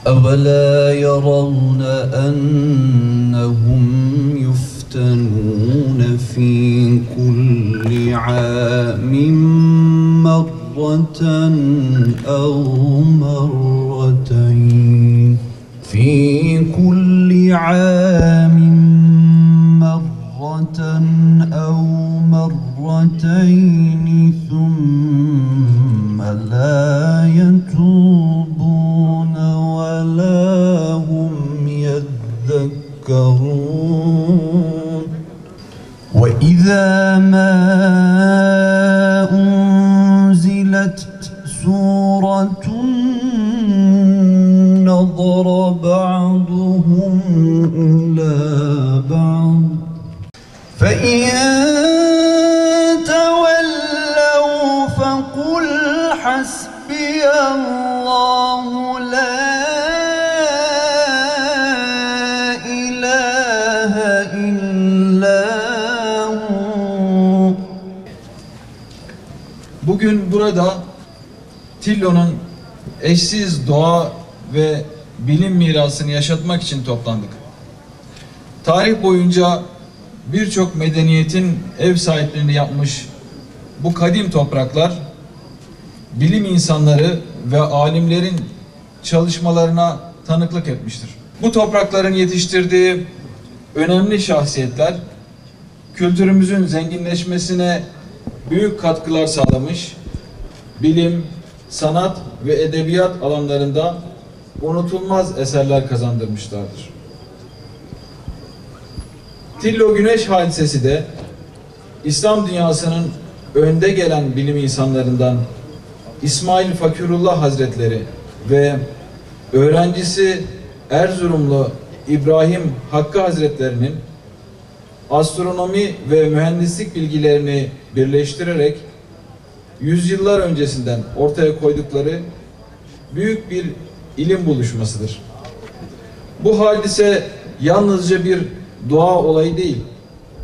أَوَلَا يَرَوْنَ أَنَّهُمْ يُفْتَنُونَ فِي كُلِّ عَامٍ مَرَّةً أَوْ مَرَّتَيْنِ فِي كُلِّ عَامٍ مَرَّةً أَوْ مرتين ثم لا يتوبون ولا هم يذكرون وإذا ما أنزلت سورة نظر بعضهم إلى بعض فإن حسبي الله لا إله إلا هو. Bugün burada Tillo'nun eşsiz doğa ve bilim mirasını yaşatmak için toplandık. Tarih boyunca birçok medeniyetin ev sahipliğini yapmış bu kadim topraklar, bilim insanları ve alimlerin çalışmalarına tanıklık etmiştir. Bu toprakların yetiştirdiği önemli şahsiyetler, kültürümüzün zenginleşmesine büyük katkılar sağlamış, bilim, sanat ve edebiyat alanlarında unutulmaz eserler kazandırmışlardır. Tillo Güneş hadisesi de İslam dünyasının önde gelen bilim insanlarından İsmail Fakirullah Hazretleri ve öğrencisi Erzurumlu İbrahim Hakkı Hazretleri'nin astronomi ve mühendislik bilgilerini birleştirerek yüzyıllar öncesinden ortaya koydukları büyük bir ilim buluşmasıdır. Bu hadise yalnızca bir doğa olayı değil,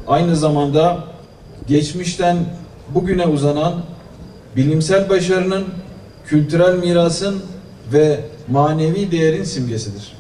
aynı zamanda geçmişten bugüne uzanan bilimsel başarının, kültürel mirasın ve manevi değerin simgesidir.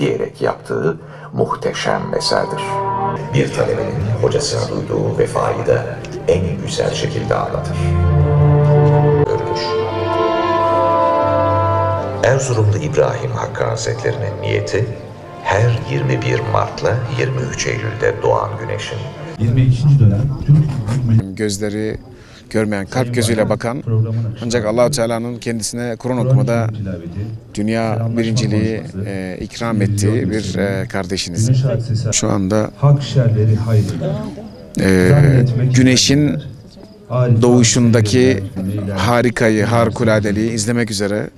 diyerek yaptığı muhteşem eserdir. Bir talebenin hocasına duyduğu vefayı da en güzel şekilde anlatır. Görülür. Erzurumlu İbrahim Hakkı Hazretleri'nin niyeti, her 21 Mart'la 23 Eylül'de doğan güneşin 22. dönem gözleri görmeyen, kalp gözüyle bakan, ancak Allah-u Teala'nın kendisine Kur'an okumada dünya birinciliği ikram ettiği bir kardeşiniz. Şu anda güneşin doğuşundaki harikayı, harikuladeliği izlemek üzere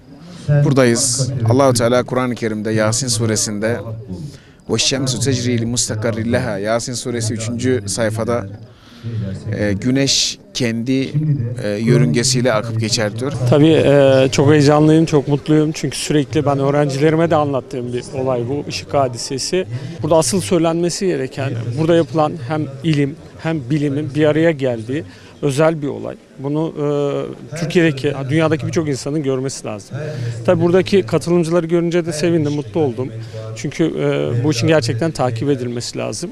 buradayız. Allah-u Teala Kur'an-ı Kerim'de Yasin suresinde وَالشَّمْسُ تَجْرِي لِمُسْتَقَرِّ لَهَا Yasin suresi 3. sayfada güneş kendi yörüngesiyle akıp geçer diyor. Tabii çok heyecanlıyım, çok mutluyum. Çünkü sürekli ben öğrencilerime de anlattığım bir olay bu ışık hadisesi. Burada asıl söylenmesi gereken, burada yapılan hem ilim hem bilimin bir araya geldiği özel bir olay. Bunu Türkiye'deki, dünyadaki birçok insanın görmesi lazım. Tabii buradaki katılımcıları görünce de sevindim, mutlu oldum. Çünkü bu işin gerçekten takip edilmesi lazım.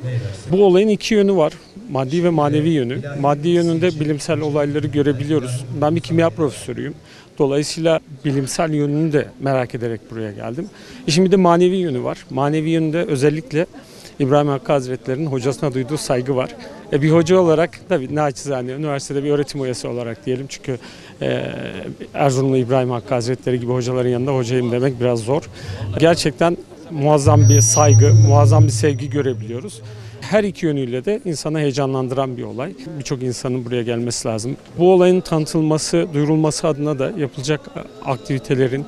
Bu olayın iki yönü var. Maddi ve manevi yönü. Maddi yönünde bilimsel olayları görebiliyoruz. Ben bir kimya profesörüyüm. Dolayısıyla bilimsel yönünü de merak ederek buraya geldim. İşin bir de manevi yönü var. Manevi yönünde özellikle İbrahim Hakkı Hazretleri'nin hocasına duyduğu saygı var. Bir hoca olarak tabii naçizane üniversitede bir öğretim üyesi olarak diyelim çünkü Erzurumlu İbrahim Hakkı Hazretleri gibi hocaların yanında hocayım demek biraz zor. Gerçekten muazzam bir saygı, muazzam bir sevgi görebiliyoruz. Her iki yönüyle de insanı heyecanlandıran bir olay. Birçok insanın buraya gelmesi lazım. Bu olayın tanıtılması, duyurulması adına da yapılacak aktivitelerin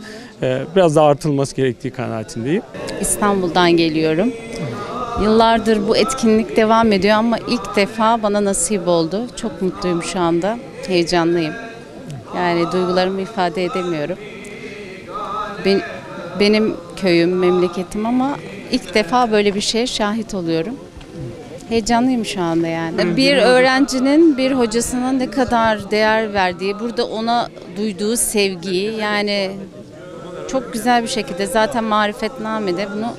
biraz daha artırılması gerektiği kanaatindeyim. İstanbul'dan geliyorum. Yıllardır bu etkinlik devam ediyor ama ilk defa bana nasip oldu. Çok mutluyum şu anda, heyecanlıyım. Yani duygularımı ifade edemiyorum. Benim köyüm, memleketim ama ilk defa böyle bir şeye şahit oluyorum. Heyecanlıyım şu anda yani. Bir öğrencinin bir hocasına ne kadar değer verdiği, burada ona duyduğu sevgiyi yani çok güzel bir şekilde zaten Marifetname'de bunu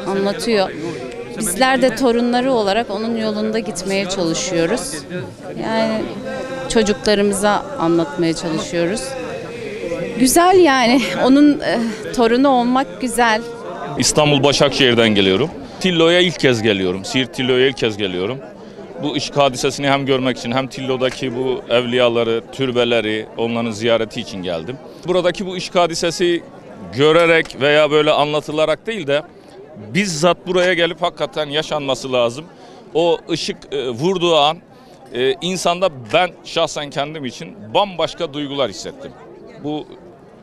anlatıyor. Bizler de torunları olarak onun yolunda gitmeye çalışıyoruz. Yani çocuklarımıza anlatmaya çalışıyoruz. Güzel yani onun torunu olmak güzel. İstanbul Başakşehir'den geliyorum. Tillo'ya ilk kez geliyorum. Siirt Tillo'ya ilk kez geliyorum. Bu ışık hadisesini hem görmek için hem Tillo'daki bu evliyaları, türbeleri, onların ziyareti için geldim. Buradaki bu ışık hadisesi görerek veya böyle anlatılarak değil de bizzat buraya gelip hakikaten yaşanması lazım. O ışık vurduğu an insanda ben şahsen kendim için bambaşka duygular hissettim. Bu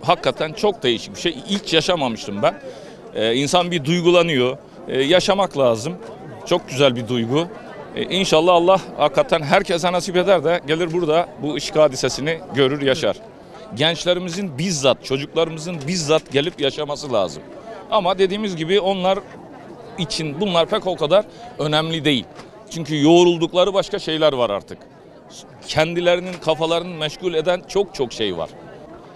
hakikaten çok değişik bir şey. Hiç yaşamamıştım ben. İnsan bir duygulanıyor. Yaşamak lazım. Çok güzel bir duygu. İnşallah Allah hakikaten herkese nasip eder de gelir burada bu ışık hadisesini görür, yaşar. Gençlerimizin bizzat, çocuklarımızın bizzat gelip yaşaması lazım. Ama dediğimiz gibi onlar için bunlar pek o kadar önemli değil. Çünkü yoğruldukları başka şeyler var artık. Kendilerinin kafalarını meşgul eden çok şey var.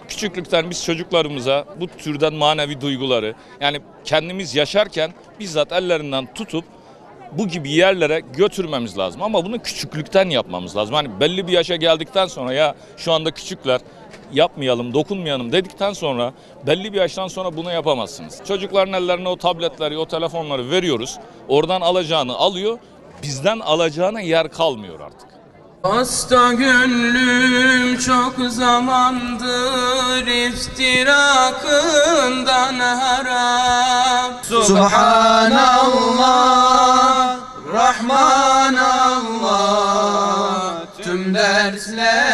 Küçüklükten biz çocuklarımıza bu türden manevi duyguları yani kendimiz yaşarken bizzat ellerinden tutup bu gibi yerlere götürmemiz lazım. Ama bunu küçüklükten yapmamız lazım. Hani belli bir yaşa geldikten sonra ya şu anda küçükler yapmayalım, dokunmayalım dedikten sonra belli bir yaştan sonra bunu yapamazsınız. Çocukların ellerine o tabletleri, o telefonları veriyoruz. Oradan alacağını alıyor, bizden alacağına yer kalmıyor artık. Hasta gönlüm çok zamandır iftirakından harap. Subhanallah, Rahmanallah, tüm dertler